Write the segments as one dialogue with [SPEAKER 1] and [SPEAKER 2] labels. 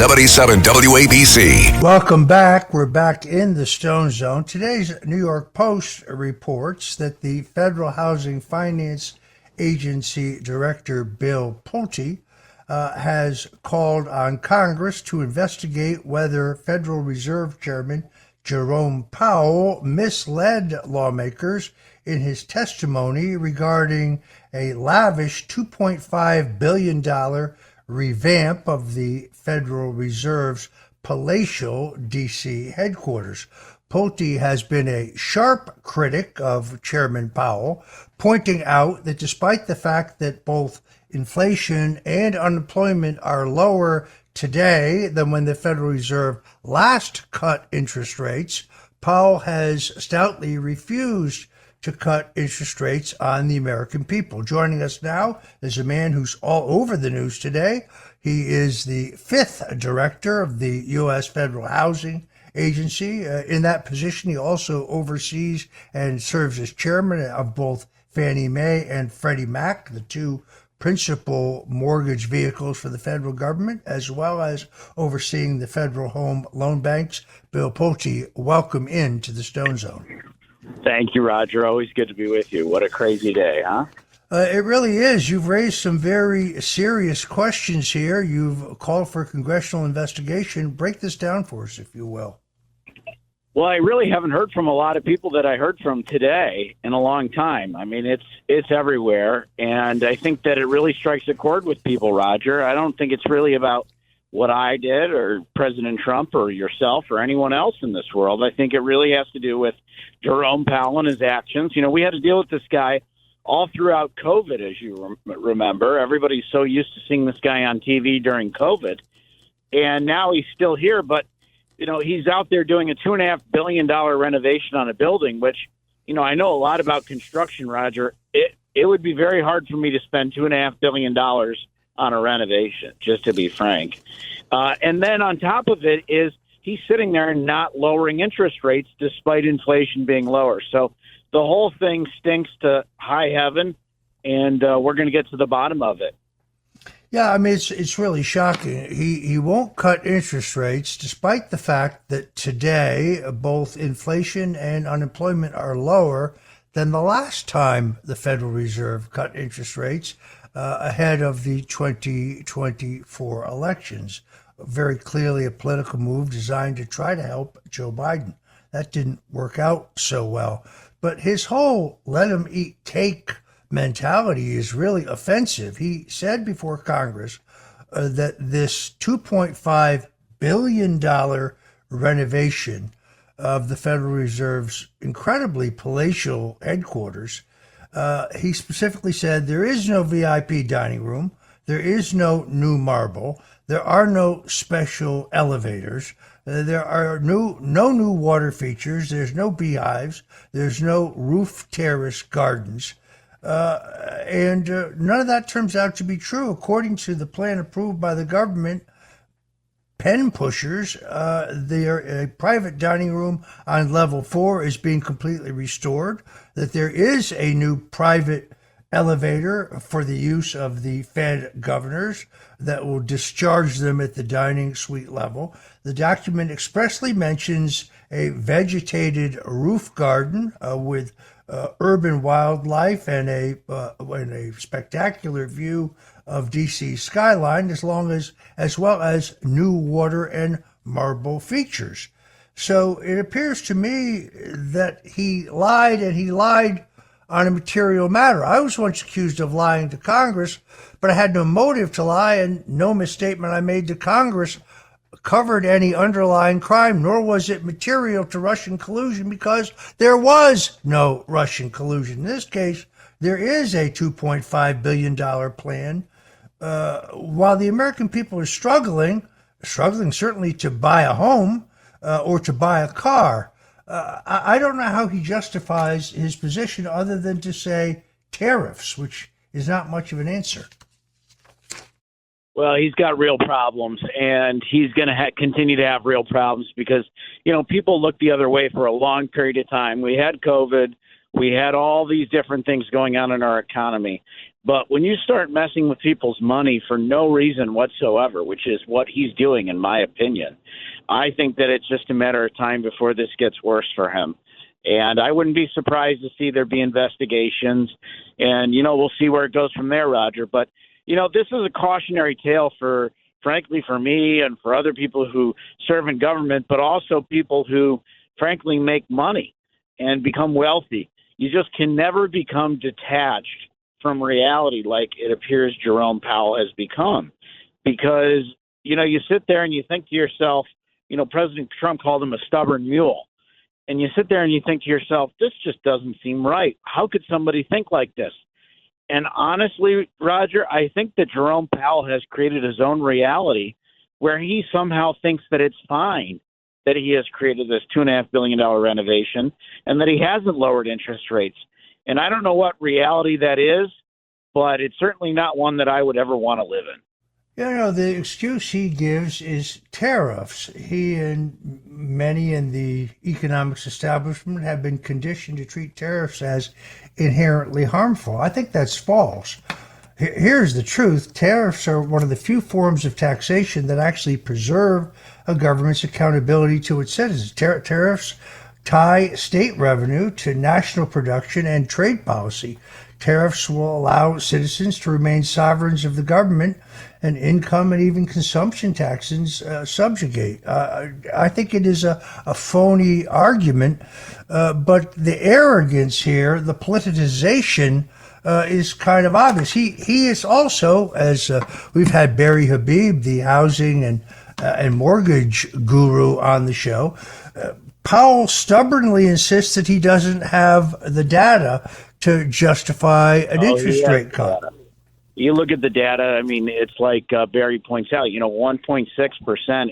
[SPEAKER 1] 77 WABC.
[SPEAKER 2] Welcome back. We're back in the Stone Zone. Today's New York Post reports that the Federal Housing Finance Agency Director Bill Pulte has called on Congress to investigate whether Federal Reserve Chairman Jerome Powell misled lawmakers in his testimony regarding a lavish $2.5 billion revamp of the Federal Reserve's Palacial, D.C. headquarters. Pulte has been a sharp critic of Chairman Powell, pointing out that despite the fact that both inflation and unemployment are lower today than when the Federal Reserve last cut interest rates, Powell has stoutly refused to cut interest rates on the American people. Joining us now is a man who's all over the news today. He is the 5th director of the U.S. Federal Housing Agency. In that position, he also oversees and serves as chairman of both Fannie Mae and Freddie Mac, the two principal mortgage vehicles for the federal government, as well as overseeing the Federal Home Loan Banks. Bill Pulte, welcome into the Stone Zone.
[SPEAKER 3] Thank you, Roger. Always good to be with you. What a crazy day, huh?
[SPEAKER 2] It really is. You've raised some very serious questions here. You've called for a congressional investigation. Break this down for us, if you will.
[SPEAKER 3] Well, I really haven't heard from a lot of people that I heard from today in a long time. I mean, it's everywhere, and I think that it really strikes a chord with people, Roger. I don't think it's really about what I did or President Trump or yourself or anyone else in this world. I think it really has to do with Jerome Powell and his actions. You know, we had to deal with this guy all throughout COVID, as you remember. Everybody's so used to seeing this guy on TV during COVID, and now he's still here, but you know, he's out there doing a $2.5 billion renovation on a building, which, you know, I know a lot about construction, Roger. It would be very hard for me to spend $2.5 billion on a renovation, just to be frank. And then on top of it is he's sitting there and not lowering interest rates despite inflation being lower. So the whole thing stinks to high heaven, and we're going to get to the bottom of it.
[SPEAKER 2] Yeah, I mean, it's really shocking. He won't cut interest rates despite the fact that today both inflation and unemployment are lower than the last time the Federal Reserve cut interest rates ahead of the 2024 elections. Very clearly a political move designed to try to help Joe Biden. That didn't work out so well. But his whole let him eat cake mentality is really offensive. He said before Congress that this $2.5 billion renovation of the Federal Reserve's incredibly palatial headquarters, he specifically said there is no VIP dining room, there is no new marble, there are no special elevators, there are no new water features, there's no beehives, there's no roof terrace gardens. And none of that turns out to be true. According to the plan approved by the government, pen pushers, a private dining room on level 4 is being completely restored, that there is a new private elevator for the use of the Fed governors that will discharge them at the dining suite level. The document expressly mentions a vegetated roof garden with urban wildlife and a spectacular view of DC skyline, as well as new water and marble features. So it appears to me that he lied, and he lied on a material matter. I was once accused of lying to Congress, but I had no motive to lie, and no misstatement I made to Congress covered any underlying crime, nor was it material to Russian collusion, because there was no Russian collusion. In this case, there is a $2.5 billion plan. While the American people are struggling certainly to buy a home or to buy a car, I don't know how he justifies his position other than to say tariffs, which is not much of an answer.
[SPEAKER 3] Well, he's got real problems, and he's going to continue to have real problems because, you know, people looked the other way for a long period of time. We had COVID. We had all these different things going on in our economy. But when you start messing with people's money for no reason whatsoever, which is what he's doing, in my opinion, I think that it's just a matter of time before this gets worse for him. And I wouldn't be surprised to see there be investigations. And, we'll see where it goes from there, Roger. But, this is a cautionary tale frankly, for me and for other people who serve in government, but also people who, frankly, make money and become wealthy. You just can never become detached from reality like it appears Jerome Powell has become. Because, you sit there and you think to yourself, President Trump called him a stubborn mule. And you sit there and you think to yourself, this just doesn't seem right. How could somebody think like this? And honestly, Roger, I think that Jerome Powell has created his own reality where he somehow thinks that it's fine that he has created this $2.5 billion renovation and that he hasn't lowered interest rates. And I don't know what reality that is, but it's certainly not one that I would ever want to live in.
[SPEAKER 2] The excuse he gives is tariffs. He and many in the economics establishment have been conditioned to treat tariffs as inherently harmful. I think that's false. Here's the truth. Tariffs are one of the few forms of taxation that actually preserve a government's accountability to its citizens. Tariffs tie state revenue to national production and trade policy. Tariffs will allow citizens to remain sovereigns of the government, and income and even consumption taxes subjugate. I think it is a phony argument, but the arrogance here, the politicization, is kind of obvious. He is also, as we've had Barry Habib, the housing and mortgage guru, on the show. Powell stubbornly insists that he doesn't have the data to justify an interest rate cut.
[SPEAKER 3] You look at the data, I mean, it's like Barry points out, 1.6%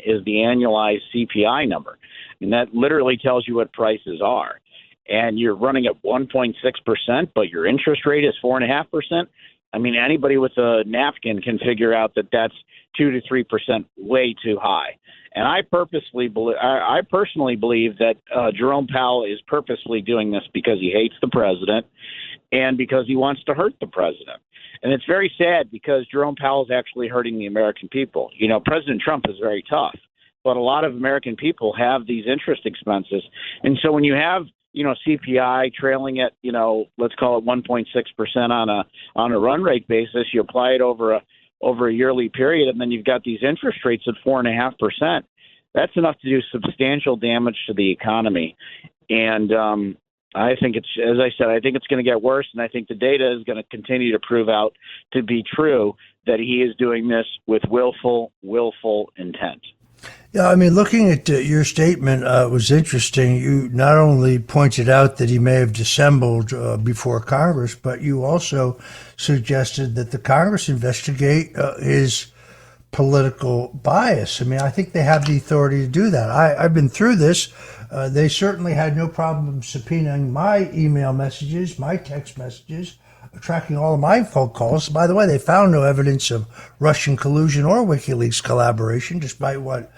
[SPEAKER 3] is the annualized CPI number. I mean, that literally tells you what prices are. And you're running at 1.6%, but your interest rate is 4.5%. I mean, anybody with a napkin can figure out that that's 2 to 3% way too high. And I personally believe that Jerome Powell is purposely doing this because he hates the president and because he wants to hurt the president. And it's very sad because Jerome Powell is actually hurting the American people. President Trump is very tough, but a lot of American people have these interest expenses. And so when you have, CPI trailing at, let's call it 1.6% on a run rate basis, you apply it over a yearly period, and then you've got these interest rates at 4.5%. That's enough to do substantial damage to the economy. And I think as I said, I think it's going to get worse, and I think the data is going to continue to prove out to be true that he is doing this with willful intent.
[SPEAKER 2] Yeah, I mean, looking at your statement was interesting. You not only pointed out that he may have dissembled before Congress, but you also suggested that the Congress investigate his political bias. I mean, I think they have the authority to do that. I've been through this. They certainly had no problem subpoenaing my email messages, my text messages, tracking all of my phone calls. By the way, they found no evidence of Russian collusion or WikiLeaks collaboration, despite what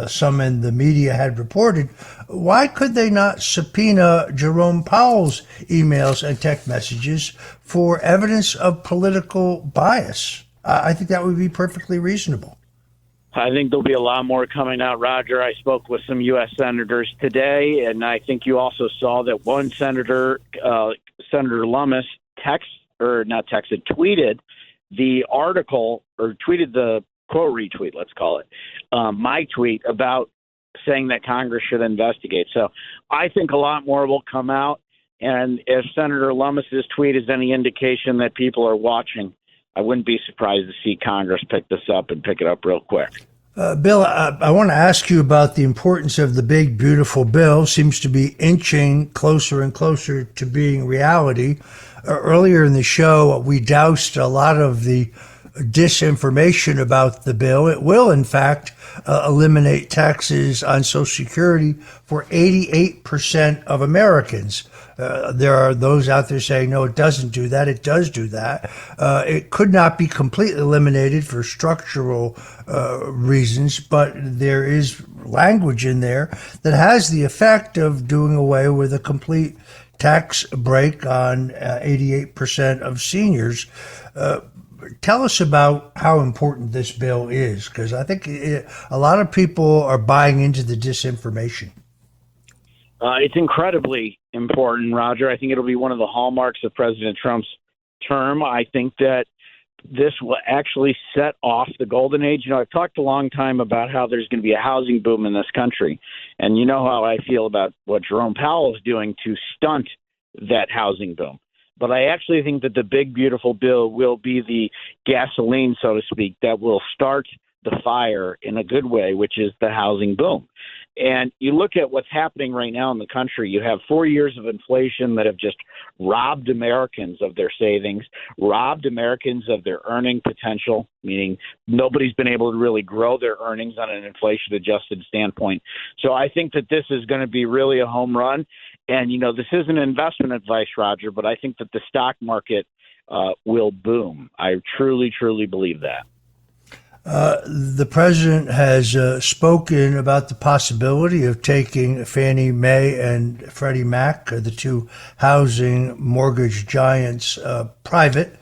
[SPEAKER 2] some in the media had reported. Why could they not subpoena Jerome Powell's emails and text messages for evidence of political bias? I think that would be perfectly reasonable.
[SPEAKER 3] I think there'll be a lot more coming out, Roger. I spoke with some U.S. senators today, and I think you also saw that one senator, Senator Lummis, tweeted the article, or tweeted the quote retweet, let's call it, my tweet about saying that Congress should investigate. So I think a lot more will come out. And if Senator Lummis's tweet is any indication that people are watching, I wouldn't be surprised to see Congress pick this up and pick it up real quick.
[SPEAKER 2] Bill, I want to ask you about the importance of the big, beautiful bill. Seems to be inching closer and closer to being reality. Earlier in the show, we doused a lot of the disinformation about the bill. It will, in fact, eliminate taxes on Social Security for 88% of Americans. There are those out there saying, no, it doesn't do that. It does do that. It could not be completely eliminated for structural reasons, but there is language in there that has the effect of doing away with a complete tax break on 88% of seniors. Tell us about how important this bill is, because I think a lot of people are buying into the disinformation.
[SPEAKER 3] It's incredibly important, Roger. I think it'll be one of the hallmarks of President Trump's term. I think that this will actually set off the golden age. I've talked a long time about how there's going to be a housing boom in this country. And you know how I feel about what Jerome Powell is doing to stunt that housing boom. But I actually think that the big, beautiful bill will be the gasoline, so to speak, that will start the fire in a good way, which is the housing boom. And you look at what's happening right now in the country. You have 4 years of inflation that have just robbed Americans of their savings, robbed Americans of their earning potential, meaning nobody's been able to really grow their earnings on an inflation-adjusted standpoint. So I think that this is going to be really a home run. And, this isn't investment advice, Roger, but I think that the stock market will boom. I truly, truly believe that.
[SPEAKER 2] The president has spoken about the possibility of taking Fannie Mae and Freddie Mac, the two housing mortgage giants, private.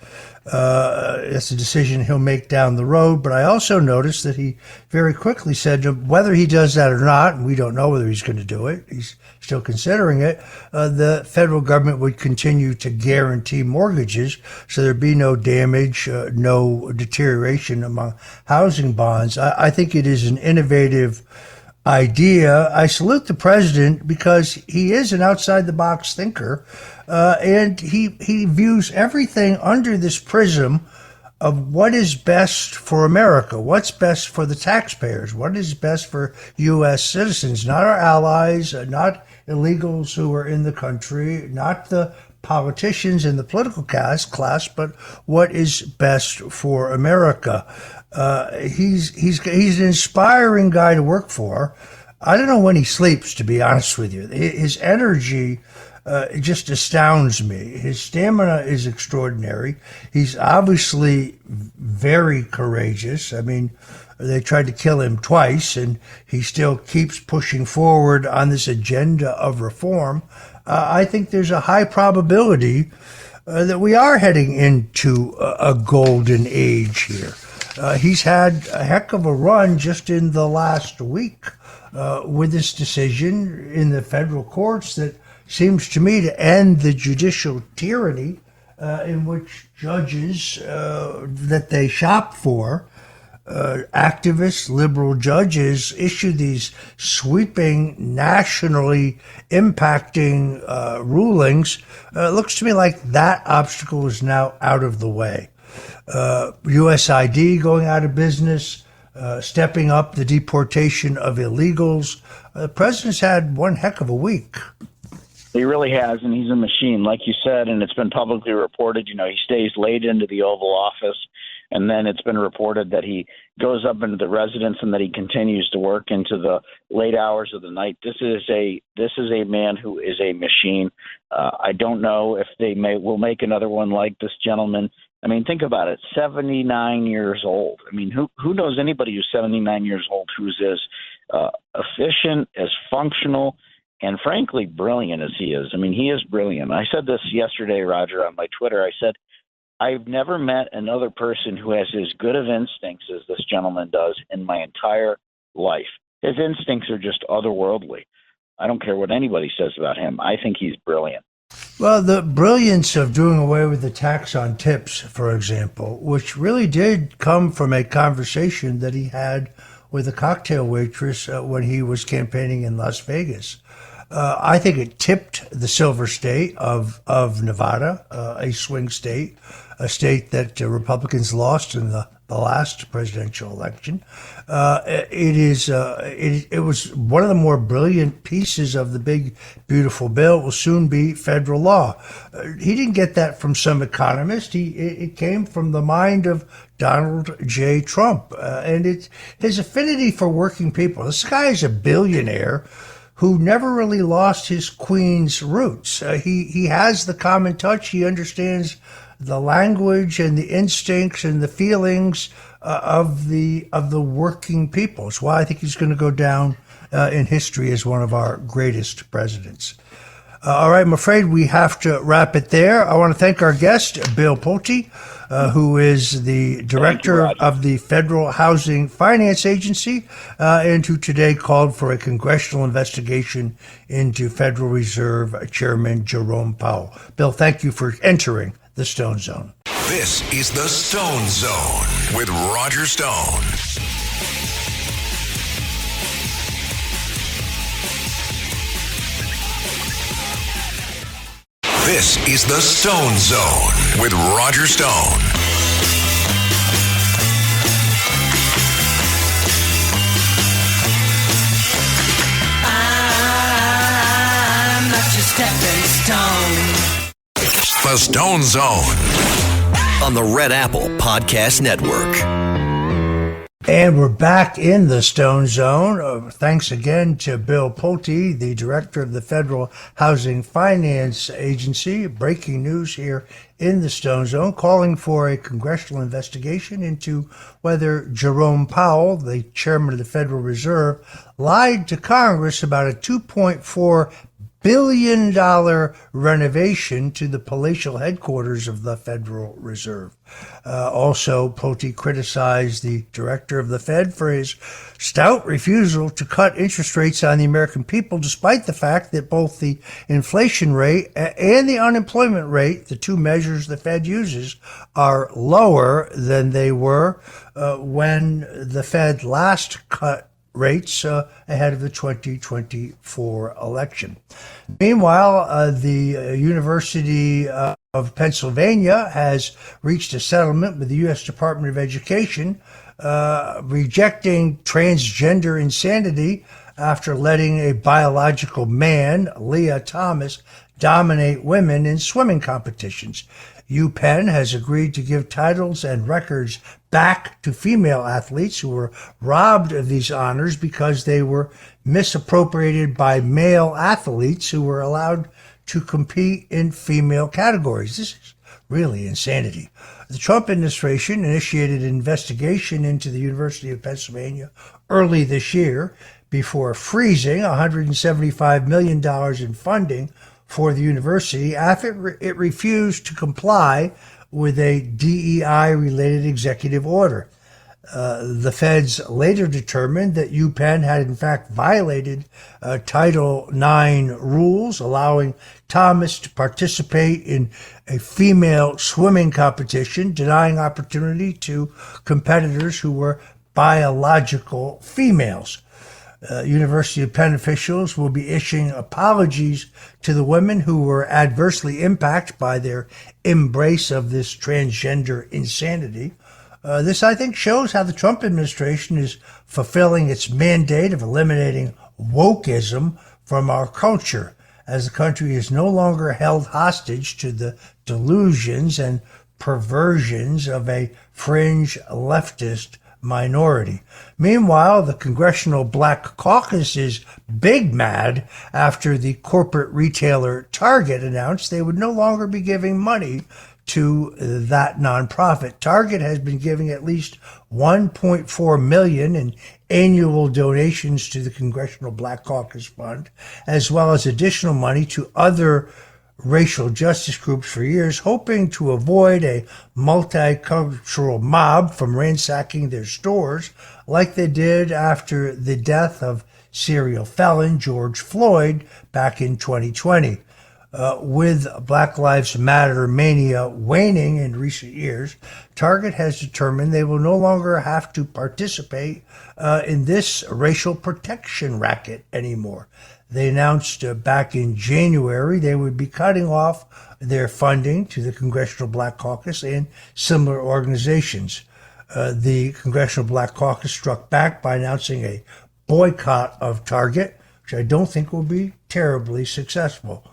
[SPEAKER 2] It's a decision he'll make down the road. But I also noticed that he very quickly said whether he does that or not, and we don't know whether he's going to do it, he's still considering it, the federal government would continue to guarantee mortgages so there'd be no damage, no deterioration among housing bonds. I think it is an innovative idea. I salute the president because he is an outside-the-box thinker, and he views everything under this prism of what is best for America, what's best for the taxpayers, what is best for U.S. citizens, not our allies, not illegals who are in the country, not the politicians in the political class, but what is best for America. He's an inspiring guy to work for. I don't know when he sleeps, to be honest with you. His energy it just astounds me. His stamina is extraordinary. He's obviously very courageous. I mean, they tried to kill him twice, and he still keeps pushing forward on this agenda of reform. I think there's a high probability that we are heading into a golden age here. He's had a heck of a run just in the last week with this decision in the federal courts that seems to me to end the judicial tyranny in which judges that they shop for, activists, liberal judges, issue these sweeping, nationally impacting rulings. It looks to me like that obstacle is now out of the way. USID going out of business, stepping up the deportation of illegals. The president's had one heck of a week.
[SPEAKER 3] He really has, and he's a machine, like you said, and it's been publicly reported. He stays late into the Oval Office, and then it's been reported that he goes up into the residence and that he continues to work into the late hours of the night. This is a man who is a machine. I don't know if they will make another one like this gentleman. I mean, think about it, 79 years old. I mean, who knows anybody who's 79 years old who's as efficient, as functional, and frankly, brilliant as he is. I mean, he is brilliant. I said this yesterday, Roger, on my Twitter. I said, I've never met another person who has as good of instincts as this gentleman does in my entire life. His instincts are just otherworldly. I don't care what anybody says about him. I think he's brilliant.
[SPEAKER 2] Well, the brilliance of doing away with the tax on tips, for example, which really did come from a conversation that he had with a cocktail waitress when he was campaigning in Las Vegas. I think it tipped the silver state of Nevada, a swing state, a state that Republicans lost in the last presidential election. It was one of the more brilliant pieces of the big, beautiful bill. It will soon be federal law. He didn't get that from some economist. It came from the mind of Donald J. Trump. And his affinity for working people. This guy is a billionaire who never really lost his Queens roots. He has the common touch. He understands the language and the instincts and the feelings of the working people. It's why I think he's going to go down in history as one of our greatest presidents. All right, I'm afraid we have to wrap it there. I want to thank our guest, Bill Pulte, who is the director of the Federal Housing Finance Agency, and who today called for a congressional investigation into Federal Reserve Chairman Jerome Powell. Bill, thank you for entering the Stone Zone.
[SPEAKER 1] This is the Stone Zone with Roger Stone. This is the Stone Zone with Roger Stone.
[SPEAKER 4] I'm not your stepping stone.
[SPEAKER 1] The Stone Zone on the Red Apple Podcast Network.
[SPEAKER 2] And we're back in the Stone Zone. Thanks again to Bill Pulte, the director of the Federal Housing Finance Agency. Breaking news here in the Stone Zone, calling for a congressional investigation into whether Jerome Powell, the chairman of the Federal Reserve, lied to Congress about a $2.4 billion renovation to the palatial headquarters of the Federal Reserve. Also, Pulte criticized the director of the Fed for his stout refusal to cut interest rates on the American people, despite the fact that both the inflation rate and the unemployment rate, the two measures the Fed uses, are lower than they were when the Fed last cut rates ahead of the 2024 election. Meanwhile, the University of Pennsylvania has reached a settlement with the U.S. Department of Education, rejecting transgender insanity after letting a biological man, Leah Thomas, dominate women in swimming competitions. UPenn has agreed to give titles and records back to female athletes who were robbed of these honors because they were misappropriated by male athletes who were allowed to compete in female categories. This is really insanity. The Trump administration initiated an investigation into the University of Pennsylvania early this year before freezing $175 million in funding for the university after it refused to comply with a DEI-related executive order. The feds later determined that UPenn had in fact violated Title IX rules, allowing Thomas to participate in a female swimming competition, denying opportunity to competitors who were biological females. University of Penn officials will be issuing apologies to the women who were adversely impacted by their embrace of this transgender insanity. This, I think, shows how the Trump administration is fulfilling its mandate of eliminating wokeism from our culture, as the country is no longer held hostage to the delusions and perversions of a fringe leftist minority. Meanwhile, the Congressional Black Caucus is big mad after the corporate retailer Target announced they would no longer be giving money to that nonprofit. Target has been giving at least $1.4 million in annual donations to the Congressional Black Caucus Fund, as well as additional money to other racial justice groups for years, hoping to avoid a multicultural mob from ransacking their stores like they did after the death of serial felon George Floyd back in 2020. With Black Lives Matter mania waning in recent years, Target has determined they will no longer have to participate in this racial protection racket anymore. They announced back in January they would be cutting off their funding to the Congressional Black Caucus and similar organizations. The Congressional Black Caucus struck back by announcing a boycott of Target, which I don't think will be terribly successful.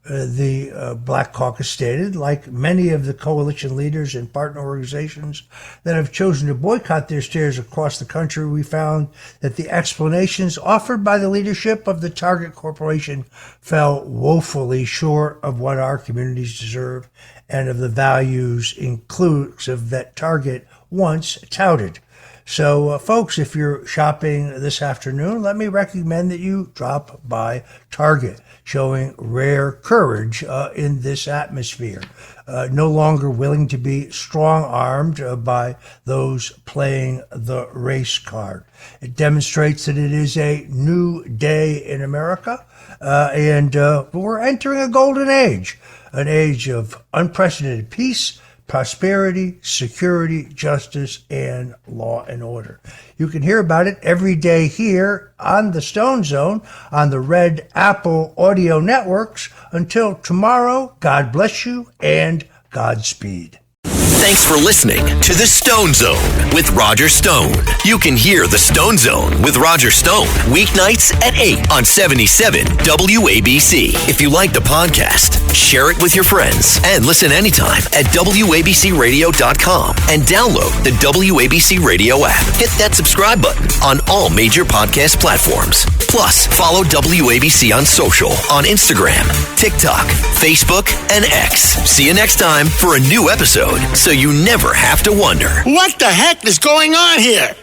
[SPEAKER 2] The Black Caucus stated, like many of the coalition leaders and partner organizations that have chosen to boycott their stores across the country, we found that the explanations offered by the leadership of the Target Corporation fell woefully short of what our communities deserve and of the values inclusive that Target once touted. So, folks, if you're shopping this afternoon, let me recommend that you drop by Target, showing rare courage in this atmosphere. No longer willing to be strong-armed by those playing the race card. It demonstrates that it is a new day in America, and we're entering a golden age, an age of unprecedented peace, prosperity, security, justice, and law and order. You can hear about it every day here on the Stone Zone on the Red Apple Audio Networks. Until tomorrow, God bless you and Godspeed.
[SPEAKER 1] Thanks for listening to the Stone Zone with Roger Stone. You can hear the Stone Zone with Roger Stone weeknights at 8 on 77 WABC. If you like the podcast, share it with your friends and listen anytime at WABCRadio.com and download the WABC Radio app. Hit that subscribe button on all major podcast platforms. Plus, follow WABC on social on Instagram, TikTok, Facebook, and X. See you next time for a new episode, so you never have to wonder.
[SPEAKER 5] What the heck is going on here?